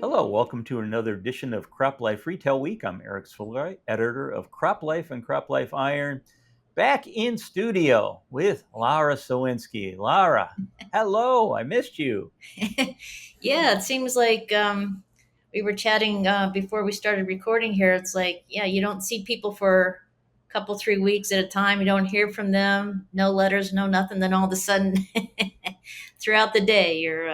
Hello, welcome to another edition of CropLife Retail Week. I'm Eric Savoy, editor of CropLife and CropLife Iron, back in studio with Laura Sawinski. Laura, hello, I missed you. Yeah, it seems like we were chatting before we started recording here. It's like, yeah, you don't see people for a couple, 3 weeks at a time. You don't hear from them, no letters, no nothing. Then all of a sudden, throughout the day, you're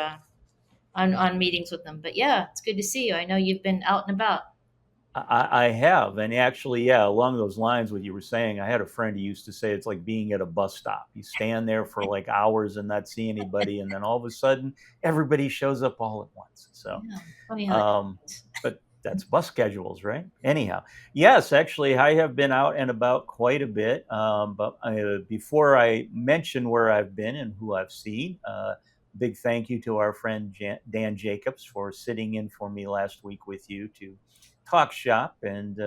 on meetings with them. But yeah, it's good to see you. I know you've been out and about. I have, and actually, yeah, along those lines, what you were saying, I had a friend who used to say it's like being at a bus stop. You stand there for like hours and not see anybody, and then all of a sudden, everybody shows up all at once. So, Yeah, funny how that Um, happens. but that's bus schedules, right? Anyhow, yes, actually, I have been out and about quite a bit. But before I mention where I've been and who I've seen, big thank you to our friend Dan Jacobs for sitting in for me last week with you to talk shop. And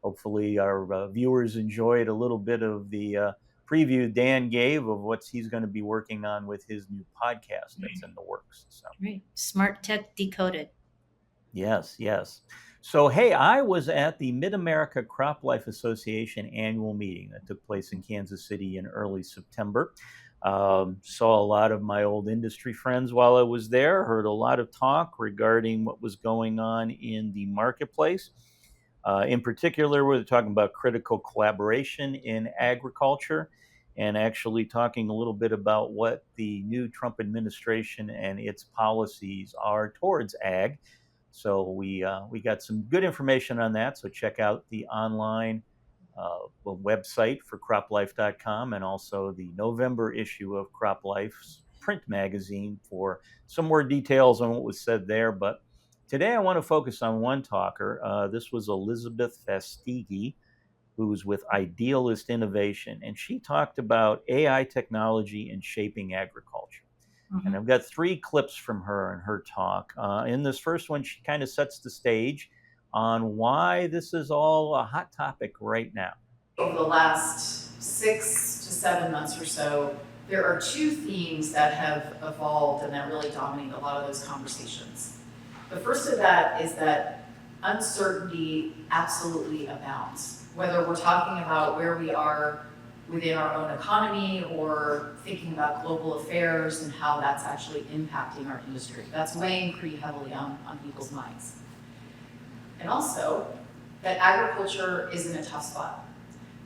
hopefully, our viewers enjoyed a little bit of the preview Dan gave of what he's going to be working on with his new podcast that's in the works. So. Right, smart tech decoded. Yes, yes. So, hey, I was at the Mid America Crop Life Association annual meeting that took place in Kansas City in early September. Saw a lot of my old industry friends while I was there, heard a lot of talk regarding what was going on in the marketplace. In particular, we're talking about critical collaboration in agriculture and actually talking a little bit about what the new Trump administration and its policies are towards ag. So we got some good information on that. So check out the online website for CropLife.com and also the November issue of CropLife's print magazine for some more details on what was said there. But today I want to focus on one talker. This was Elizabeth Fastigi, who's with Idealist Innovation, and she talked about AI technology and shaping agriculture. And Mhm. I've got three clips from her and her talk. In this first one, she kind of sets the stage on why this is all a hot topic right now. Over the last 6 to 7 months or so, there are two themes that have evolved and that really dominate a lot of those conversations. The first of that is that uncertainty absolutely abounds. Whether we're talking about where we are within our own economy or thinking about global affairs and how that's actually impacting our industry, that's weighing pretty heavily on people's minds. And also, that agriculture is in a tough spot.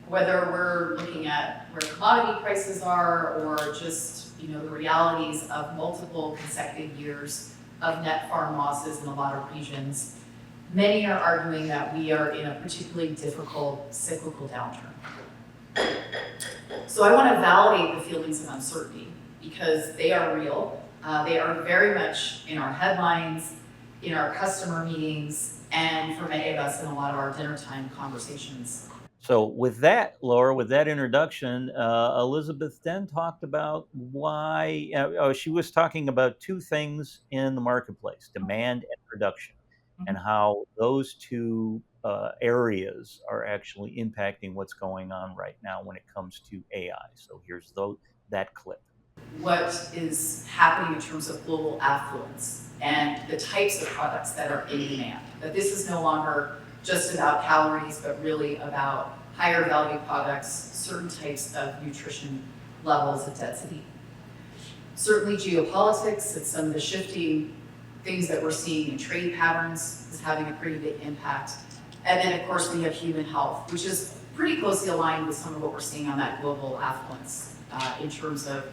Whether we're looking at where commodity prices are or just the realities of multiple consecutive years of net farm losses in a lot of regions, many are arguing that we are in a particularly difficult cyclical downturn. So I want to validate the feelings of uncertainty because they are real. They are very much in our headlines, in our customer meetings, and for many of us in a lot of our dinner time conversations. So, with that, Laura, with that introduction, Elizabeth then talked about why she was talking about two things in the marketplace: demand and production, and Mhm. how those two areas are actually impacting what's going on right now when it comes to AI. So, here's that clip. What is happening in terms of global affluence and the types of products that are in demand. That this is no longer just about calories, but really about higher value products, certain types of nutrition levels of density. Certainly geopolitics and some of the shifting things that we're seeing in trade patterns is having a pretty big impact. And then of course we have human health, which is pretty closely aligned with some of what we're seeing on that global affluence in terms of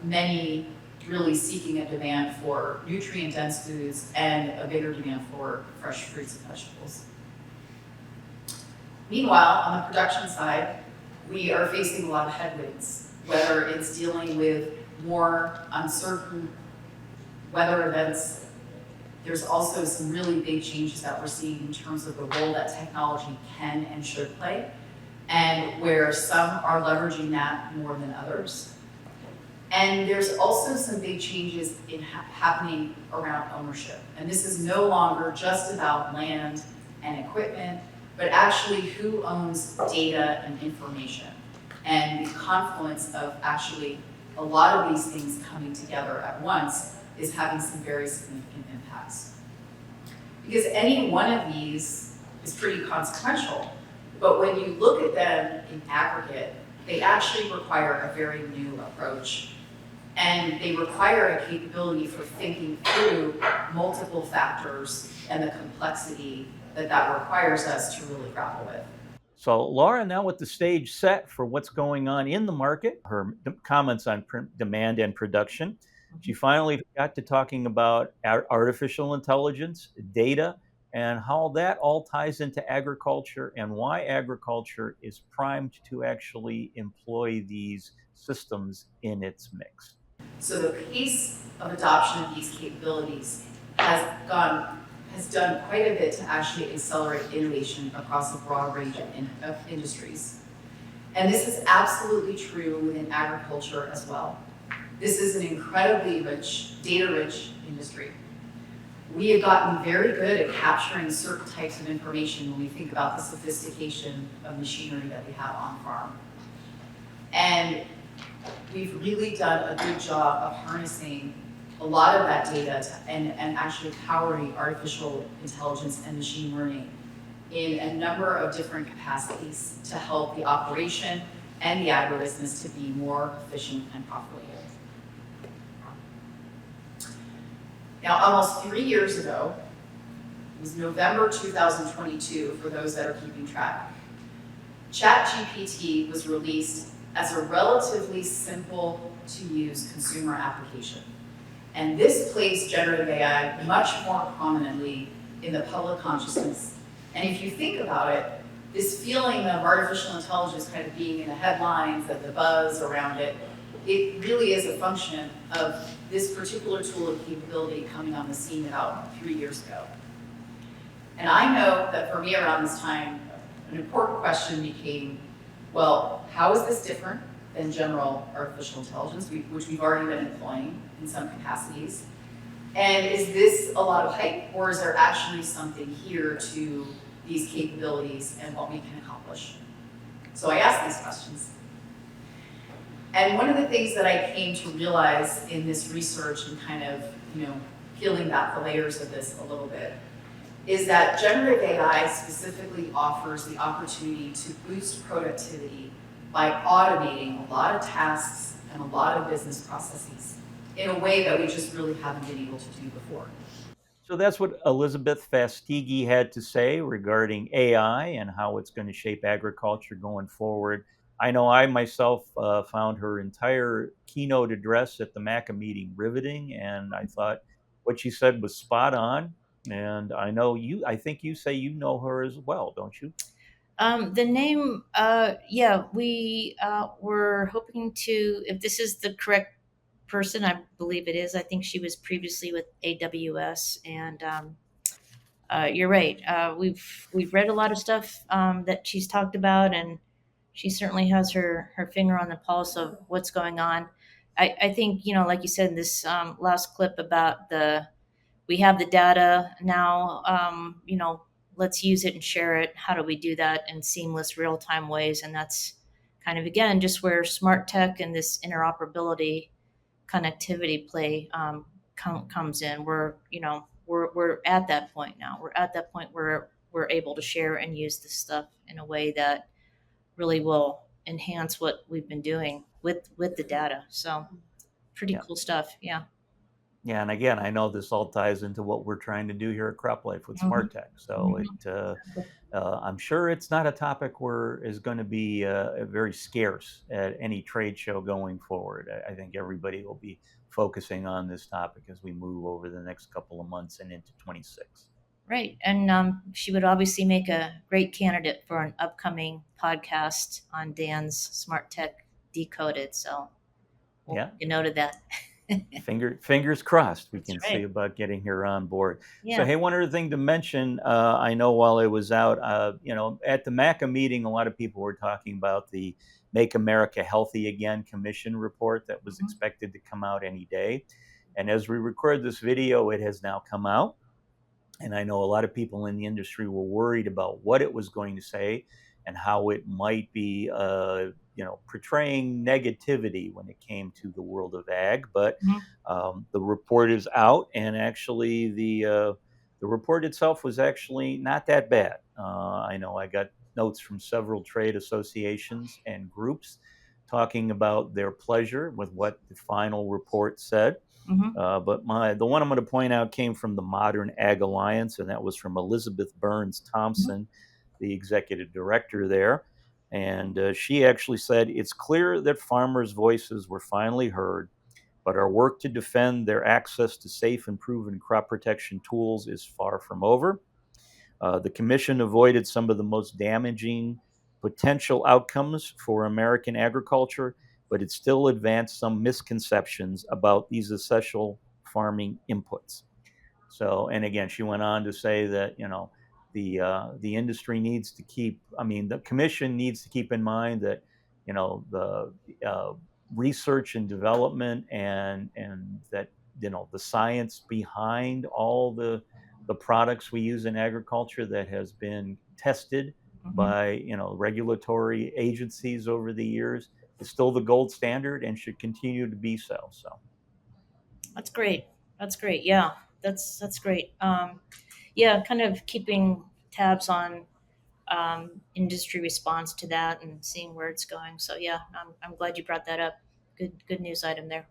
many really seeking a demand for nutrient-dense foods and a bigger demand for fresh fruits and vegetables. Meanwhile, on the production side, we are facing a lot of headwinds, whether it's dealing with more uncertain weather events. There's also some really big changes that we're seeing in terms of the role that technology can and should play, and where some are leveraging that more than others. And there's also some big changes happening around ownership. And this is no longer just about land and equipment, but actually who owns data and information. And the confluence of actually a lot of these things coming together at once is having some very significant impacts. because any one of these is pretty consequential. But when you look at them in aggregate, they actually require a very new approach. And they require a capability for thinking through multiple factors and the complexity that requires us to really grapple with. So, Laura, now with the stage set for what's going on in the market, her comments on demand and production, she finally got to talking about artificial intelligence, data, and how that all ties into agriculture and why agriculture is primed to actually employ these systems in its mix. So the pace of adoption of these capabilities has done quite a bit to actually accelerate innovation across a broad range of industries. And this is absolutely true within agriculture as well. This is an incredibly rich, data-rich industry. We have gotten very good at capturing certain types of information when we think about the sophistication of machinery that we have on farm. And we've really done a good job of harnessing a lot of that data and actually powering artificial intelligence and machine learning in a number of different capacities to help the operation and the agribusiness to be more efficient and profitable. Now, almost 3 years ago, it was November 2022, for those that are keeping track, ChatGPT was released as a relatively simple to use consumer application. And this placed generative AI much more prominently in the public consciousness. And if you think about it, this feeling of artificial intelligence kind of being in the headlines, of the buzz around it, it really is a function of this particular tool of capability coming on the scene about 3 years ago. And I know that for me around this time, an important question became, well, how is this different than general artificial intelligence, which we've already been employing in some capacities? And is this a lot of hype, or is there actually something here to these capabilities and what we can accomplish? So I asked these questions. And one of the things that I came to realize in this research and kind of, peeling back the layers of this a little bit, is that generative AI specifically offers the opportunity to boost productivity by automating a lot of tasks and a lot of business processes in a way that we just really haven't been able to do before. So that's what Elizabeth Fastigi had to say regarding AI and how it's going to shape agriculture going forward. I know I myself found her entire keynote address at the MACA meeting riveting, and I thought what she said was spot on. And I think you say you know her as well, don't you? The name, we were hoping to, if this is the correct person, I believe it is. I think she was previously with AWS, and you're right. We've read a lot of stuff that she's talked about, and she certainly has her finger on the pulse of what's going on. I think like you said in this last clip about we have the data now. Let's use it and share it. How do we do that in seamless, real time ways? And that's kind of again just where smart tech and this interoperability connectivity play comes in. We're at that point now. We're at that point where we're able to share and use this stuff in a way that really will enhance what we've been doing with the data. So pretty Yeah. cool stuff. Yeah. Yeah, and again, I know this all ties into what we're trying to do here at CropLife with smart tech. So I'm sure it's not a topic where is going to be very scarce at any trade show going forward. I think everybody will be focusing on this topic as we move over the next couple of months and into 26. Right. And she would obviously make a great candidate for an upcoming podcast on Dan's Smart Tech Decoded. So we'll make a note of that. Fingers crossed we That's can right. see about getting her on board. Yeah. So, hey, one other thing to mention, I know while I was out, at the MACA meeting, a lot of people were talking about the Make America Healthy Again Commission report that was expected to come out any day. And as we record this video, it has now come out. And I know a lot of people in the industry were worried about what it was going to say and how it might be, portraying negativity when it came to the world of ag. But the report is out, and actually the report itself was actually not that bad. I know I got notes from several trade associations and groups talking about their pleasure with what the final report said. Mm-hmm. But the one I'm going to point out came from the Modern Ag Alliance, and that was from Elizabeth Burns Mm-hmm. Thompson, the executive director there. And she actually said, it's clear that farmers' voices were finally heard, but our work to defend their access to safe and proven crop protection tools is far from over. The commission avoided some of the most damaging potential outcomes for American agriculture, but it still advanced some misconceptions about these essential farming inputs. So, and again, she went on to say that the industry needs to keep. I mean, the commission needs to keep in mind that the research and development and that the science behind all the products we use in agriculture that has been tested Mm-hmm. by regulatory agencies over the years is still the gold standard and should continue to be so. So That's great. That's great. Yeah, that's great. Yeah, kind of keeping tabs on industry response to that and seeing where it's going. So yeah, I'm glad you brought that up. Good news item there.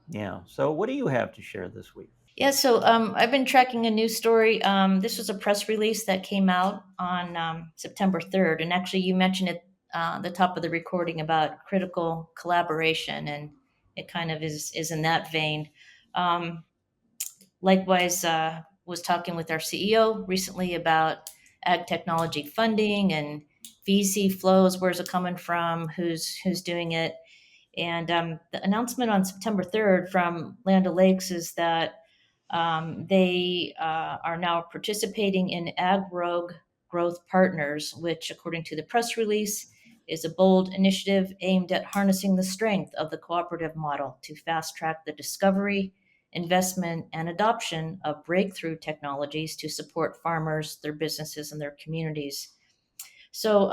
yeah. So what do you have to share this week? Yeah, so I've been tracking a news story. This was a press release that came out on September 3rd, and actually you mentioned it the top of the recording about critical collaboration, and it kind of is in that vein. Um, Likewise, was talking with our CEO recently about ag technology funding and VC flows. Where's it coming from? Who's doing it? And the announcement on September 3rd from Land O'Lakes is that they are now participating in Ag Rogue Growth Partners, which, according to the press release, is a bold initiative aimed at harnessing the strength of the cooperative model to fast track the discovery, investment, and adoption of breakthrough technologies to support farmers, their businesses, and their communities. So,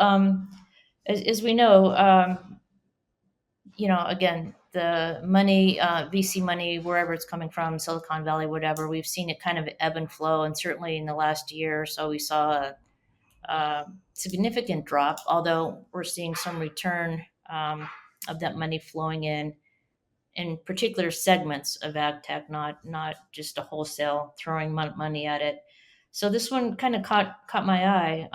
as we know, again, the money, VC money, wherever it's coming from, Silicon Valley, whatever, we've seen it kind of ebb and flow. And certainly in the last year or so, we saw a significant drop, although we're seeing some return of that money flowing in particular segments of AgTech, not just a wholesale throwing money at it. So this one kind of caught my eye.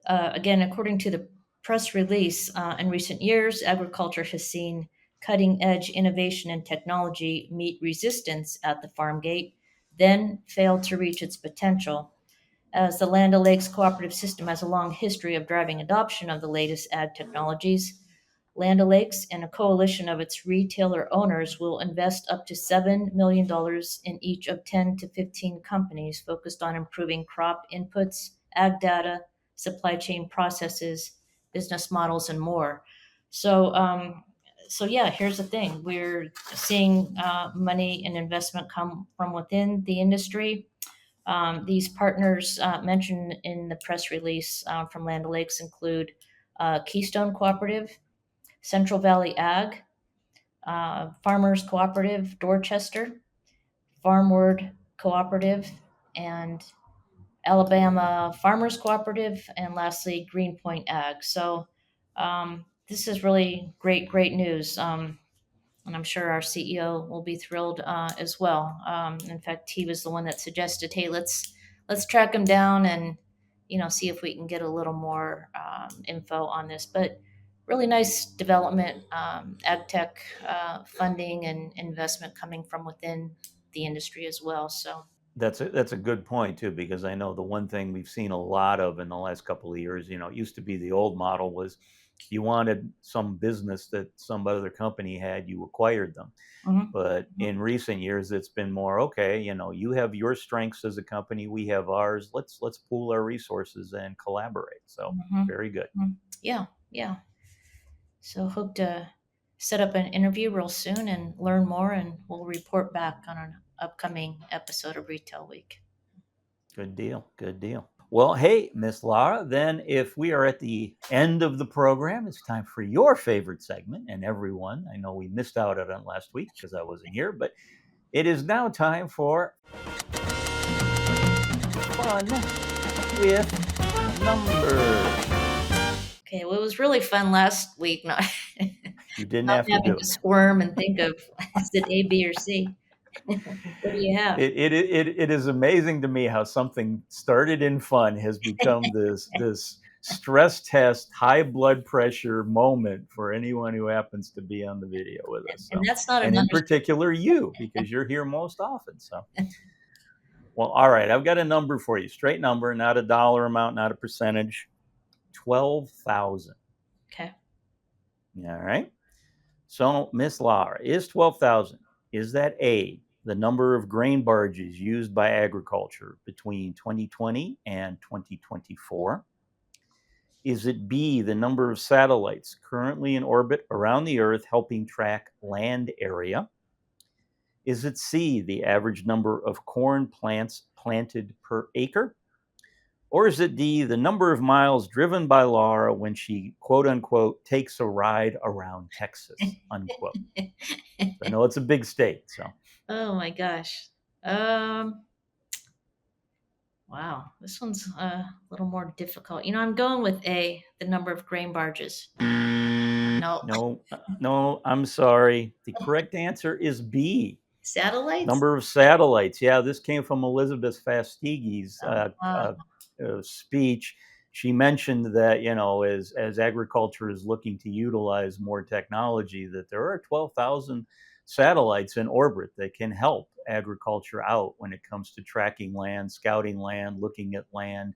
Again, according to the press release, in recent years, agriculture has seen cutting edge innovation and technology meet resistance at the farm gate, then fail to reach its potential. As the Land O'Lakes cooperative system has a long history of driving adoption of the latest ag technologies, Land O'Lakes and a coalition of its retailer owners will invest up to $7 million in each of 10 to 15 companies focused on improving crop inputs, ag data, supply chain processes, business models, and more. So, so yeah, here's the thing: we're seeing money and investment come from within the industry. These partners mentioned in the press release from Land O'Lakes include Keystone Cooperative, Central Valley Ag, Farmers Cooperative, Dorchester, Farmward Cooperative, and Alabama Farmers Cooperative, and lastly, Greenpoint Ag. So this is really great news. And I'm sure our CEO will be thrilled as well. In fact, he was the one that suggested, "Hey, let's track him down and see if we can get a little more info on this." But really nice development, ag tech funding and investment coming from within the industry as well. So That's a good point too, because I know the one thing we've seen a lot of in the last couple of years, it used to be the old model was you wanted some business that some other company had, you acquired them. mhm, But mhm, in recent years, it's been more okay. You have your strengths as a company, we have ours. Let's pool our resources and collaborate. So mhm, very good. mhm. Yeah, yeah. So hope to set up an interview real soon and learn more, and we'll report back on an upcoming episode of Retail Week. Good deal. Good deal. Well, hey, Miss Laura, then if we are at the end of the program, it's time for your favorite segment. And everyone, I know we missed out on it last week because I wasn't here, but it is now time for fun with numbers. Okay, well, it was really fun last week, not You didn't not have to having do to it. squirm and think of is it A, B, or C? What do you have? It is amazing to me how something started in fun has become this stress test, high blood pressure moment for anyone who happens to be on the video with us. And So, that's not and an in understatement. particular you, because you're here most often. So, well, all right, I've got a number for you, straight number, not a dollar amount, not a percentage. 12,000. Okay. All right. So, Miss Laura, is 12,000, is that A, the number of grain barges used by agriculture between 2020 and 2024? Is it B, the number of satellites currently in orbit around the Earth helping track land area? Is it C, the average number of corn plants planted per acre? Or is it D, the number of miles driven by Laura when she, quote unquote, takes a ride around Texas, unquote? I know it's a big state, so. Oh my gosh. Um, wow, this one's a little more difficult. I'm going with A, the number of grain barges. No, No, I'm sorry. The correct answer is B, satellites? number of satellites. Yeah, this came from Elizabeth Fastigi's Uh, speech. She mentioned that, as agriculture is looking to utilize more technology, that there are 12,000 satellites in orbit that can help agriculture out when it comes to tracking land, scouting land, looking at land,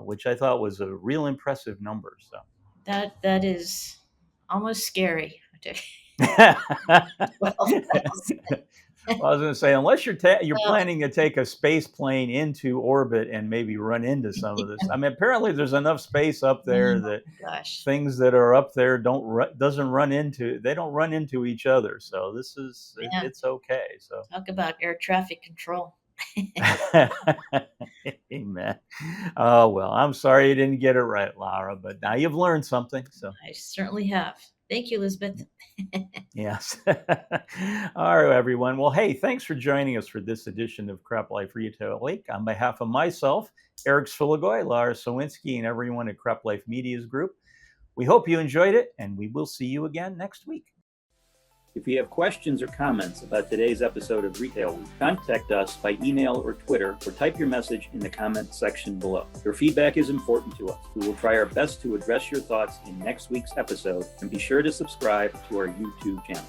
which I thought was a real impressive number. So. that is almost scary. Well, 12,000. I was going to say, unless you're Well, planning to take a space plane into orbit and maybe run into some of this. I mean, apparently there's enough space up there oh that gosh. things that are up there doesn't run into they don't run into each other. So Man, it's okay. So. talk about air traffic control. Amen. Oh well, I'm sorry you didn't get it right, Laura, but now you've learned something. So. I certainly have. Thank you, Elizabeth. Yes. All right, everyone. Well, hey, thanks for joining us for this edition of CropLife Retail Week. On behalf of myself, Eric Sfiligoy, Lara Sawinski, and everyone at CropLife Media's Group, we hope you enjoyed it, and we will see you again next week. If you have questions or comments about today's episode of Retail Week, contact us by email or Twitter, or type your message in the comments section below. Your feedback is important to us. We will try our best to address your thoughts in next week's episode, and be sure to subscribe to our YouTube channel.